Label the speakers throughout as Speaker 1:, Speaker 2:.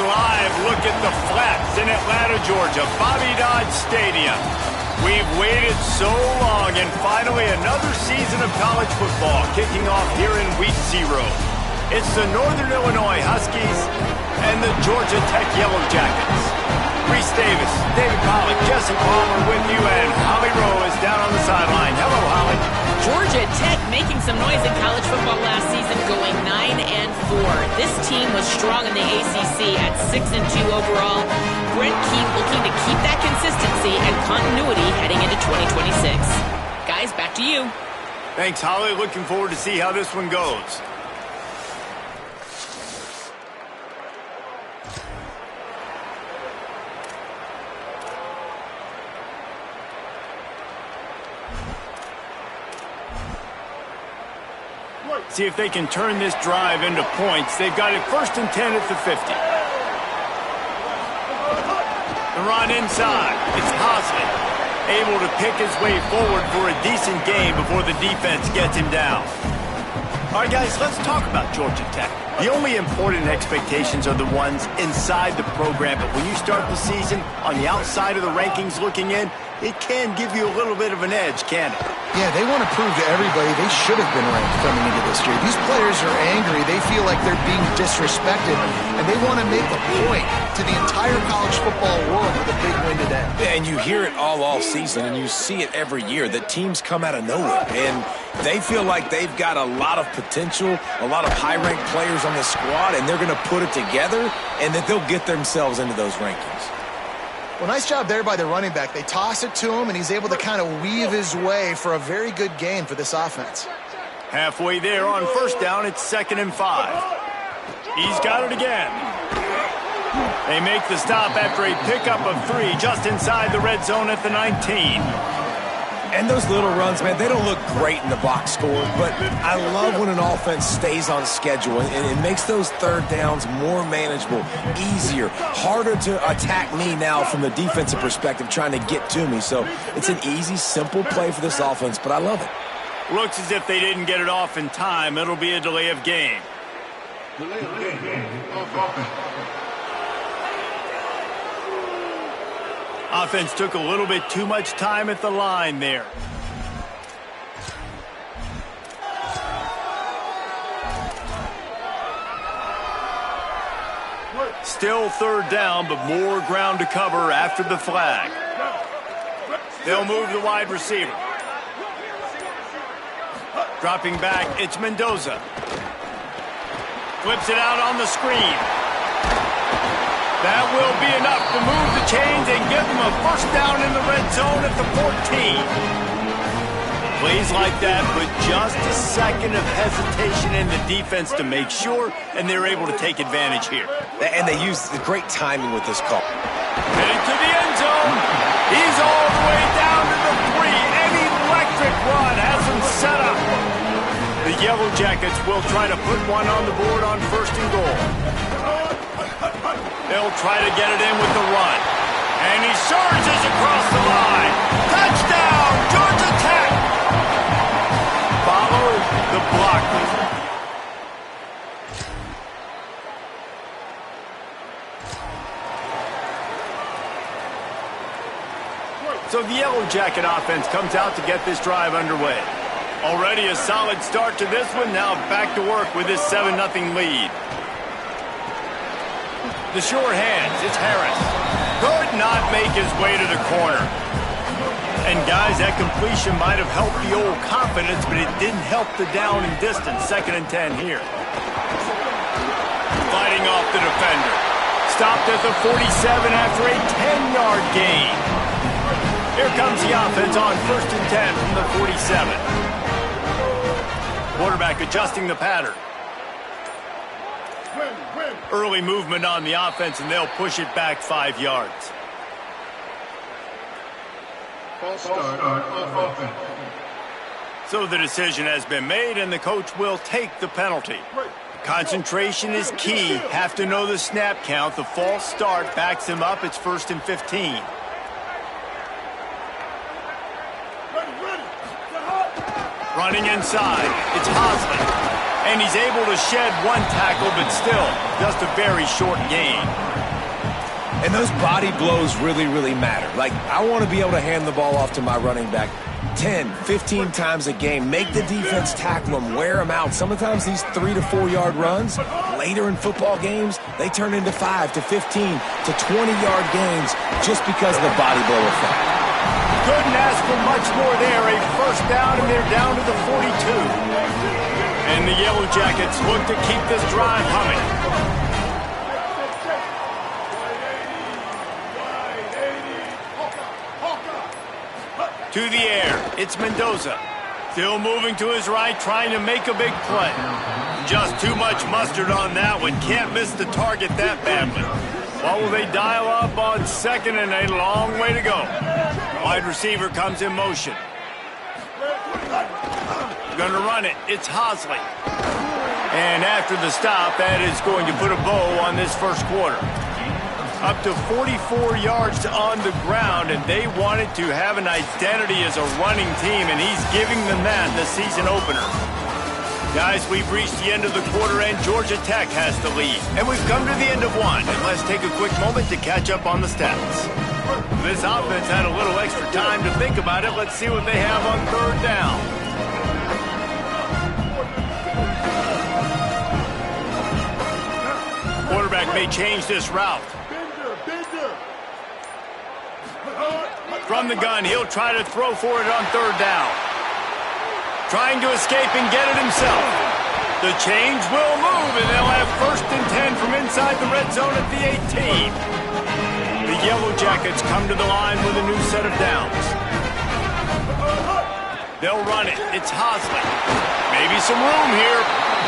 Speaker 1: live look at the flats in Atlanta, Georgia, Bobby Dodge Stadium. We've waited so long, and finally another season of college football kicking off here in Week 0. It's the Northern Illinois Huskies and the Georgia Tech Yellow Jackets. Reese Davis, David Pollock, Jesse Palmer with you, and Holly Rowe is down on the sideline. Hello, Holly.
Speaker 2: Georgia Tech making some noise in college football last season, going 9-4. This team was strong in the ACC at 6-2 overall. Brent Key looking to keep that consistency and continuity heading into 2026. Guys, back to you.
Speaker 1: Thanks, Holly. Looking forward to see how this one goes. See if they can turn this drive into points. They've got it 1st and 10 at the 50. The run inside. It's Hosley, able to pick his way forward for a decent game before the defense gets him down. All right, guys, let's talk about Georgia Tech. The only important expectations are the ones inside the program, but when you start the season on the outside of the rankings looking in, it can give you a little bit of an edge, can't it?
Speaker 3: Yeah, they want to prove to everybody they should have been ranked coming into this year. These players are angry. They feel like they're being disrespected, and they want to make a point to the entire college football world with a big win today.
Speaker 4: Yeah, and you hear it all season, and you see it every year, that teams come out of nowhere, and they feel like they've got a lot of potential, a lot of high-ranked players on the squad, and they're going to put it together, and that they'll get themselves into those rankings.
Speaker 3: Well, nice job there by the running back. They toss it to him, and he's able to kind of weave his way for a very good gain for this offense.
Speaker 1: Halfway there on 1st down, it's 2nd and 5. He's got it again. They make the stop after a pickup of 3 just inside the red zone at the 19.
Speaker 4: And those little runs, man, they don't look great in the box score, but I love when an offense stays on schedule, and it makes those 3rd downs more manageable, easier, harder to attack me now from the defensive perspective trying to get to me. So it's an easy, simple play for this offense, but I love it.
Speaker 1: Looks as if they didn't get it off in time. It'll be a delay of game. Delay of game. Offense took a little bit too much time at the line there. Still 3rd down, but more ground to cover after the flag. They'll move the wide receiver. Dropping back, it's Mendoza. Flips it out on the screen. That will be enough to move the chains and give them a 1st down in the red zone at the 14. Plays like that, but just a second of hesitation in the defense to make sure, and they're able to take advantage here.
Speaker 4: And they use the great timing with this call.
Speaker 1: Heading to the end zone. He's all the way down to the 3. An electric run has him set up. The Yellow Jackets will try to put one on the board on 1st and goal. They'll try to get it in with the run. And he surges across the line. Touchdown, Georgia Tech! Follow the blockers. So the Yellow Jacket offense comes out to get this drive underway. Already a solid start to this one. Now back to work with this 7-0 lead. The short hands, it's Harris. Could not make his way to the corner. And guys, that completion might have helped the old confidence, but it didn't help the down and distance. 2nd and 10 here. Fighting off the defender. Stopped at the 47 after a 10-yard gain. Here comes the offense on 1st and 10 from the 47. Quarterback adjusting the pattern. Early movement on the offense, and they'll push it back 5 yards. False start on offense. So the decision has been made, and the coach will take the penalty. Concentration is key. Have to know the snap count. The false start backs him up. It's 1st and 15. Running inside, it's Hosley. And he's able to shed one tackle, but still, just a very short gain.
Speaker 4: And those body blows really, really matter. Like, I want to be able to hand the ball off to my running back 10, 15 times a game. Make the defense tackle them, wear them out. Sometimes these 3 to 4 yard runs, later in football games, they turn into 5 to 15 to 20-yard games just because of the body blow effect.
Speaker 1: Couldn't ask for much more there. A first down, and they're down to the 42. And the Yellow Jackets look to keep this drive humming. To the air, it's Mendoza. Still moving to his right, trying to make a big play. Just too much mustard on that one. Can't miss the target that badly. What will they dial up on second, and a long way to go? Wide receiver comes in motion. Gonna run it. It's Hosley. And after the stop, that is going to put a bow on this first quarter. Up to 44 yards on the ground, and they wanted to have an identity as a running team, and he's giving them that in the season opener. Guys, we've reached the end of the quarter, and Georgia Tech has the lead. And we've come to the end of one, and let's take a quick moment to catch up on the stats. This offense had a little extra time to think about it. Let's see what they have on third down. Quarterback may change this route. From the gun, he'll try to throw for it on third down. Trying to escape and get it himself. The change will move, and they'll have 1st and 10 from inside the red zone at the 18. The Yellow Jackets come to the line with a new set of downs. They'll run it. It's Hosley. Maybe some room here.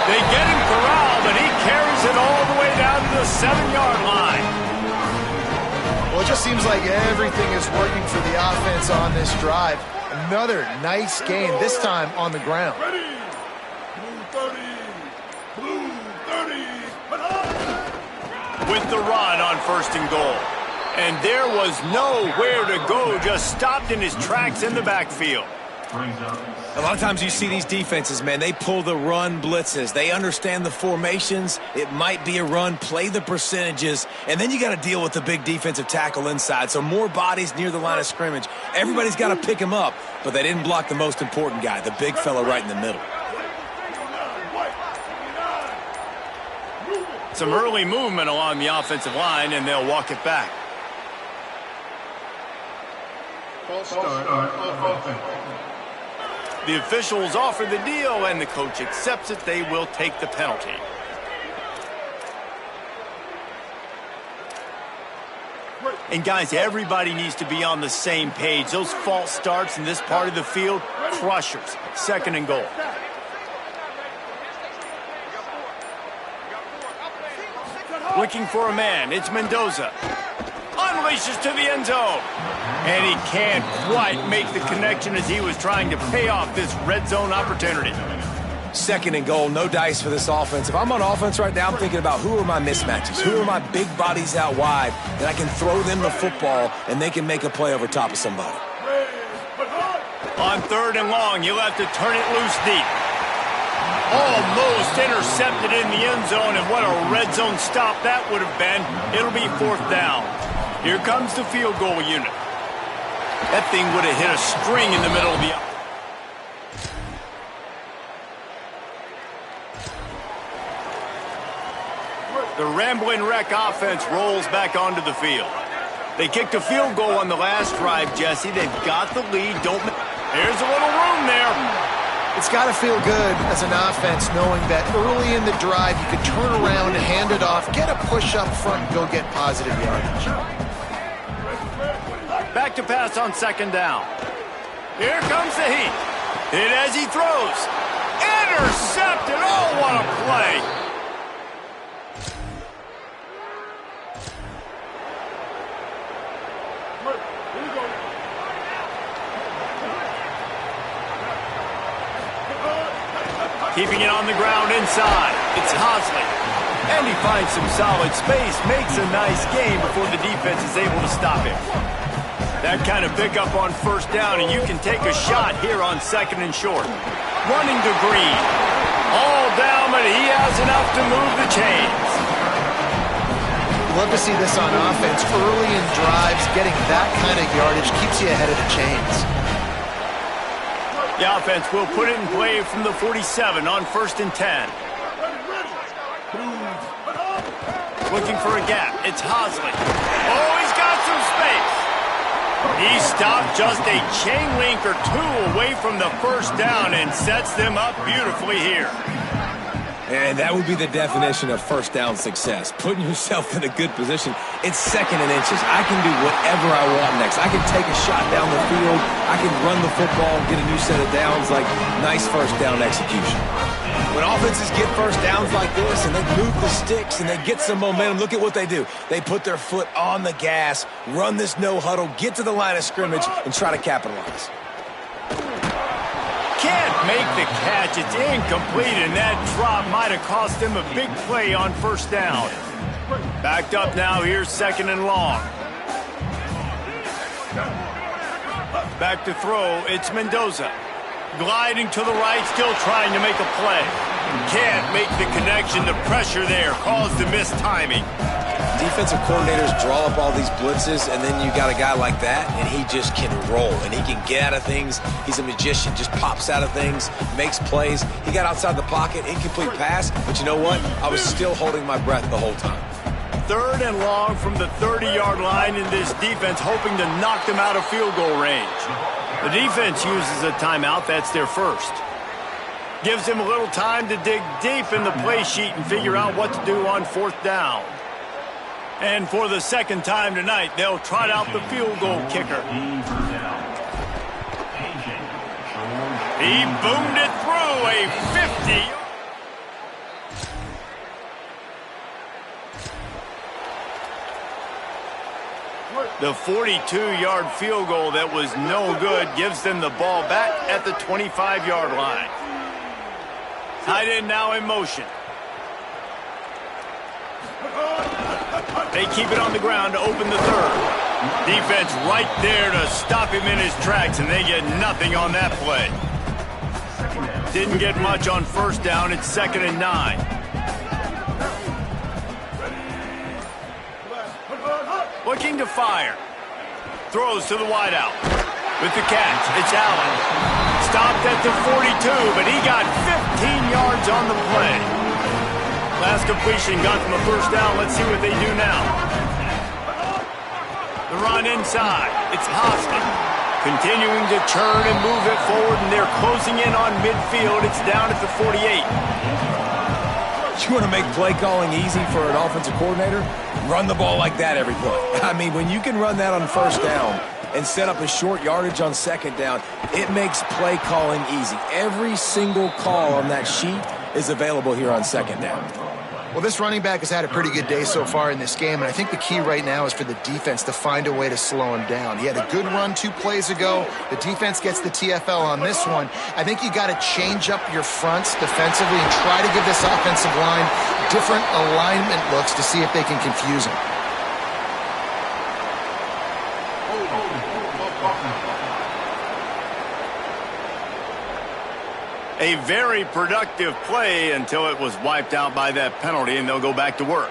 Speaker 1: They get him corralled, and he carries it all the way down to the 7-yard line.
Speaker 3: Well, it just seems like everything is working for the offense on this drive. Another nice game, this time on the ground.
Speaker 5: Ready. Blue 30. Blue 30.
Speaker 1: With the run on 1st and goal. And there was nowhere to go, just stopped in his tracks in the backfield.
Speaker 4: A lot of times you see these defenses, man, they pull the run blitzes. They understand the formations. It might be a run, play the percentages, and then you got to deal with the big defensive tackle inside. So more bodies near the line of scrimmage. Everybody's got to pick him up, but they didn't block the most important guy, the big fella right in the middle.
Speaker 1: Some early movement along the offensive line, and they'll walk it back.
Speaker 5: False start on offense.
Speaker 1: The officials offer the deal, and the coach accepts it. They will take the penalty. And guys, everybody needs to be on the same page. Those false starts in this part of the field, crushers. 2nd and goal. Looking for a man. It's Mendoza. Unleashes to the end zone. And he can't quite make the connection as he was trying to pay off this red zone opportunity.
Speaker 4: 2nd and goal, no dice for this offense. If I'm on offense right now, I'm thinking about who are my mismatches? Who are my big bodies out wide that I can throw them the football and they can make a play over top of somebody.
Speaker 1: On 3rd and long, you'll have to turn it loose deep. Almost intercepted in the end zone, and what a red zone stop that would have been. It'll be 4th down. Here comes the field goal unit. That thing would have hit a string in the middle of the... The Rambling Wreck offense rolls back onto the field. They kicked a field goal on the last drive, Jesse. They've got the lead. There's a little room there.
Speaker 3: It's got to feel good as an offense knowing that early in the drive you could turn around and hand it off, get a push up front, and go get positive yardage.
Speaker 1: Back to pass on 2nd down. Here comes the heat. Hit as he throws. Intercepted. Oh, what a play. Keeping it on the ground inside. It's Hosley. And he finds some solid space, makes a nice game before the defense is able to stop him. That kind of pickup on 1st down, and you can take a shot here on 2nd and short. Running to Green. All down, but he has enough to move the chains.
Speaker 3: Love to see this on offense. Early in drives, getting that kind of yardage keeps you ahead of the chains.
Speaker 1: The offense will put it in play from the 47 on 1st and 10. Looking for a gap. It's Hosley. Oh, he's got some space. He stopped just a chain link or two away from the first down and sets them up beautifully here.
Speaker 4: And that would be the definition of first down success. Putting yourself in a good position. It's 2nd and inches. I can do whatever I want next. I can take a shot down the field. I can run the football, get a new set of downs. Like, nice first down execution. When offenses get first downs like this and they move the sticks and they get some momentum, look at what they do. They put their foot on the gas, run this no huddle, get to the line of scrimmage, and try to capitalize.
Speaker 1: Can't make the catch. It's incomplete, and that drop might have cost him a big play on first down. Backed up now. Here's 2nd and long. Back to throw. It's Mendoza. Gliding to the right, still trying to make a play. Can't make the connection. The pressure there caused the missed timing.
Speaker 4: Defensive coordinators draw up all these blitzes, and then you got a guy like that, and he just can roll, and he can get out of things. He's a magician, just pops out of things, makes plays. He got outside the pocket, incomplete pass, but you know what? I was still holding my breath the whole time.
Speaker 1: 3rd and long from the 30-yard line, in this defense hoping to knock them out of field goal range. The defense uses a timeout. That's their first. Gives them a little time to dig deep in the play sheet and figure out what to do on 4th down. And for the 2nd time tonight, they'll trot out the field goal kicker. He boomed it through a 50. The 42-yard field goal that was no good gives them the ball back at the 25-yard line. Tight end now in motion. They keep it on the ground to open the 3rd. Defense right there to stop him in his tracks, and they get nothing on that play. Didn't get much on 1st down. It's 2nd and 9. Looking to fire. Throws to the wideout. With the catch, it's Allen. Stopped at the 42, but he got 15 yards on the play. Last completion got them a first down. Let's see what they do now. The run inside. It's Hosley. Continuing to churn and move it forward, and they're closing in on midfield. It's down at the 48.
Speaker 4: You want to make play calling easy for an offensive coordinator? Run the ball like that every play. I mean, when you can run that on 1st down and set up a short yardage on 2nd down, it makes play calling easy. Every single call on that sheet is available here on 2nd down.
Speaker 3: Well, this running back has had a pretty good day so far in this game, and I think the key right now is for the defense to find a way to slow him down. He had a good run 2 plays ago. The defense gets the TFL on this one. I think you got to change up your fronts defensively and try to give this offensive line different alignment looks to see if they can confuse him.
Speaker 1: A very productive play until it was wiped out by that penalty, and they'll go back to work.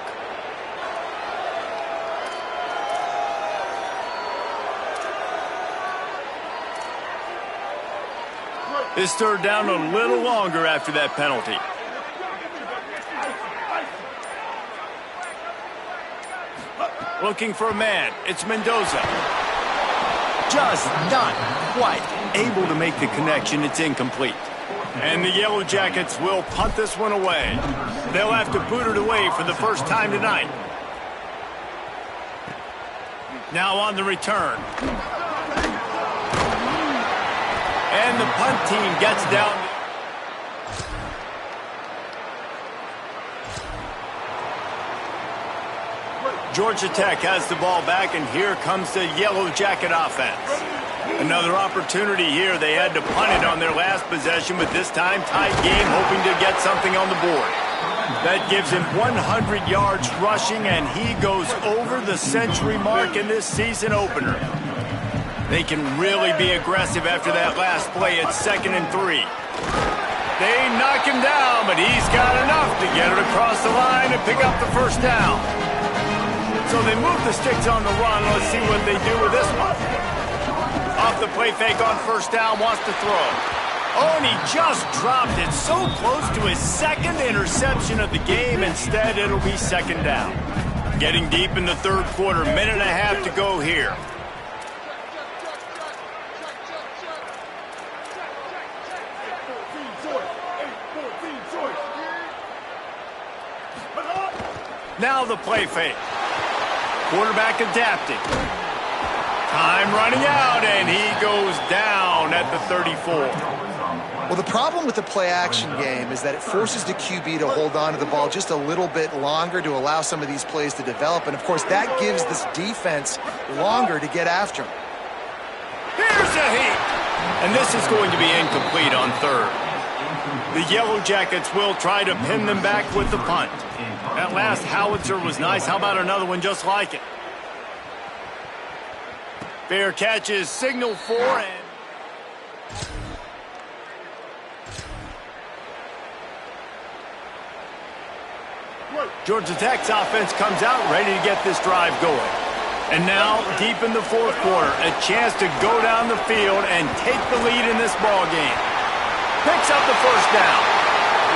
Speaker 1: This 3rd down a little longer after that penalty. Looking for a man. It's Mendoza. Just not quite able to make the connection. It's incomplete. And the Yellow Jackets will punt this one away. They'll have to boot it away for the first time tonight. Now on the return. And the punt team gets down. Georgia Tech has the ball back, and here comes the Yellow Jacket offense. Another opportunity here. They had to punt it on their last possession, but this time tight game, hoping to get something on the board. That gives him 100 yards rushing, and he goes over the century mark in this season opener. They can really be aggressive after that last play. It's 2nd and 3. They knock him down, but he's got enough to get it across the line and pick up the first down. So they move the sticks on the run. Let's see what they do with this one. Off the play fake on first down, wants to throw. Oh, and he just dropped it so close to his second interception of the game. Instead, it'll be second down. Getting deep in the third quarter, minute and a half to go here. Now the play fake. Quarterback adapting. Time running out, and he goes down at the 34.
Speaker 3: Well, the problem with the play-action game is that it forces the QB to hold on to the ball just a little bit longer to allow some of these plays to develop. And, of course, that gives this defense longer to get after him.
Speaker 1: Here's a heat. And this is going to be incomplete on third. The Yellow Jackets will try to pin them back with the punt. That last howitzer was nice. How about another one just like it? Fair catch is signaled for, and Georgia Tech's offense comes out ready to get this drive going. And now, deep in the fourth quarter, a chance to go down the field and take the lead in this ball game. Picks up the first down.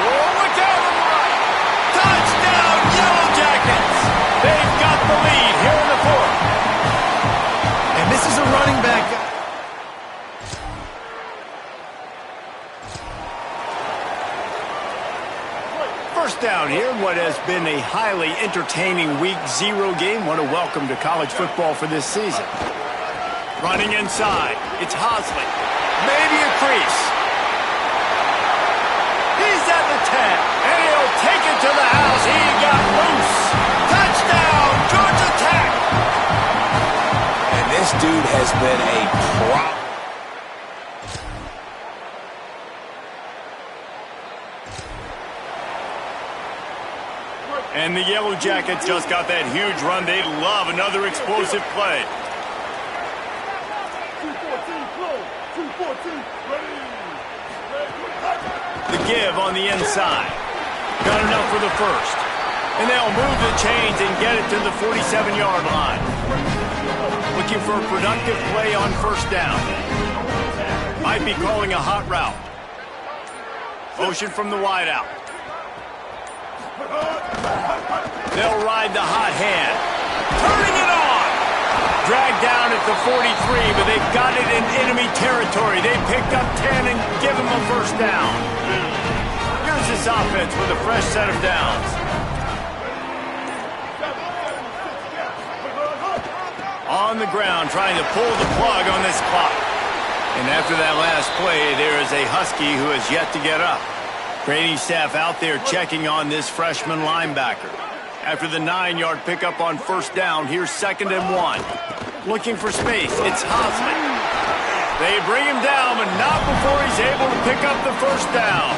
Speaker 1: Oh, look out on the right. Touchdown, Yellow Jackets. They've got the lead here in the fourth.
Speaker 3: And this is a running back.
Speaker 1: First down here, what has been a highly entertaining Week 0 game. What a welcome to college football for this season. Running inside, it's Hosley. Maybe a crease. He's at the 10, and he'll take it to the house. He got loose. Touchdown, Georgia Tech.
Speaker 4: And this dude has been a problem.
Speaker 1: And the Yellow Jackets just got that huge run. They love another explosive play.
Speaker 5: 2-14, ready.
Speaker 1: The give on the inside. Got enough for the first. And they'll move the chains and get it to the 47-yard line. Looking for a productive play on first down. Might be calling a hot route. Motion from the wideout. They'll ride the hot hand. Turning it on. Dragged down at the 43, but they've got it in enemy territory. They picked up 10 and give them a first down. Here's this offense with a fresh set of downs. On the ground, trying to pull the plug on this clock. And after that last play, there is a Husky who has yet to get up. Training staff out there checking on this freshman linebacker. After the 9-yard pickup on first down, here's 2nd and 1. Looking for space, it's Hosley. They bring him down, but not before he's able to pick up the first down.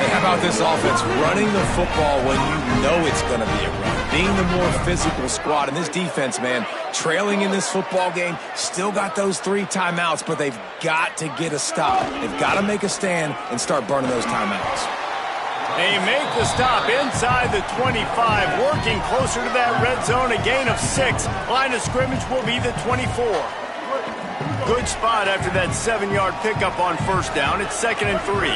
Speaker 4: Hey, how about this offense running the football when you know it's going to be a run? Being the more physical squad. And this defense, man, trailing in this football game, still got those 3 timeouts, but they've got to get a stop. They've got to make a stand and start burning those timeouts.
Speaker 1: They make the stop inside the 25, working closer to that red zone, a gain of 6. Line of scrimmage will be the 24. Good spot after that 7-yard pickup on first down. It's 2nd and 3.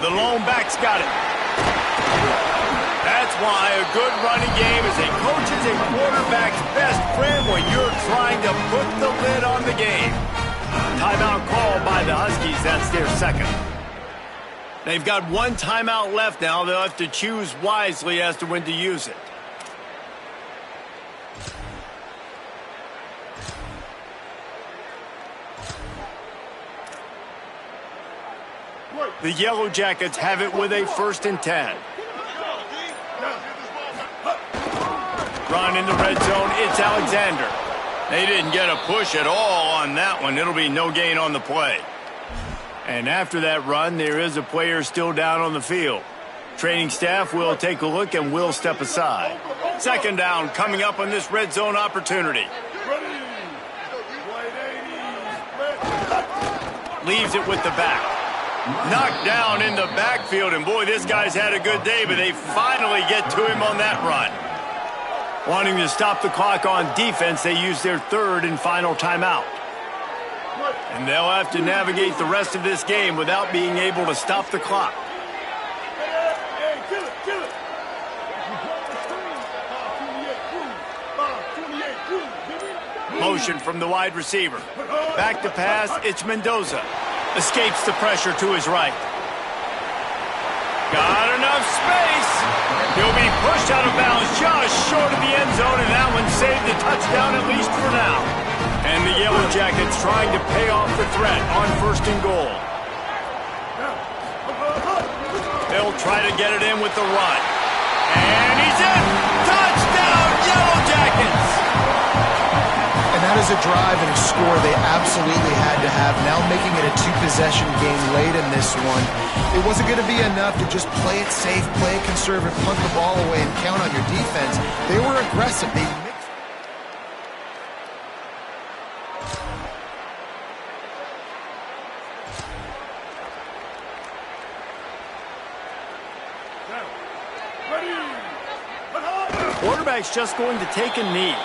Speaker 1: The lone back's got it. That's why a good running game is a coach's and quarterback's best friend when you're trying to put the lid on the game. Timeout called by the Huskies. That's their 2nd. They've got 1 timeout left now. They'll have to choose wisely as to when to use it. The Yellow Jackets have it with a 1st and 10. Run in the red zone. It's Alexander. They didn't get a push at all on that one. It'll be no gain on the play. And after that run, there is a player still down on the field. Training staff will take a look and will step aside. 2nd down coming up on this red zone opportunity. Leaves it with the back. Knocked down in the backfield, and boy, this guy's had a good day, but they finally get to him on that run. Wanting to stop the clock on defense, they use their third and final timeout. And they'll have to navigate the rest of this game without being able to stop the clock. Motion from the wide receiver. Back to pass, it's Mendoza. Escapes the pressure to his right. Got enough space. He'll be pushed out of bounds just short of the end zone, and that one saved the touchdown at least for now. And the Yellow Jackets trying to pay off the threat on 1st and goal. They'll try to get it in with the run. And he's in! Touchdown, Yellow Jackets!
Speaker 3: And that is a drive and a score they absolutely had to have. Now making it a 2-possession game late in this one. It wasn't going to be enough to just play it safe, play it conservative, punt the ball away, and count on your defense. They were aggressive. They mixed.
Speaker 1: Quarterback's just going to take a knee.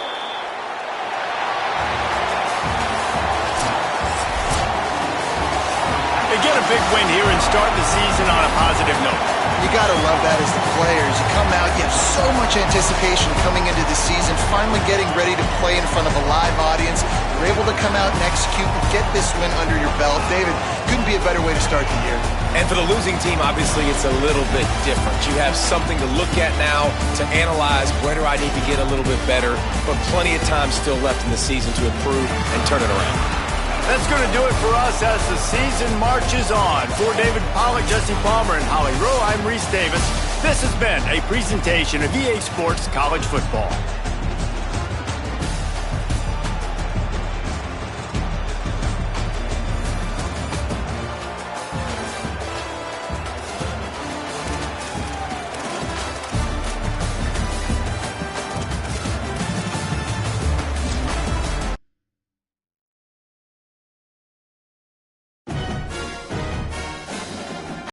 Speaker 1: They get a big win here and start the season on a positive note.
Speaker 3: You got to love that as the players. You come out, you have so much anticipation coming into the season, finally getting ready to play in front of a live audience. You're able to come out and execute and get this win under your belt. David, couldn't be a better way to start the year.
Speaker 4: And for the losing team, obviously, it's a little bit different. You have something to look at now to analyze where do I need to get a little bit better, but plenty of time still left in the season to improve and turn it around.
Speaker 1: That's going to do it for us as the season marches on. For David Pollack, Jesse Palmer, and Holly Rowe, I'm Reese Davis. This has been a presentation of EA Sports College Football.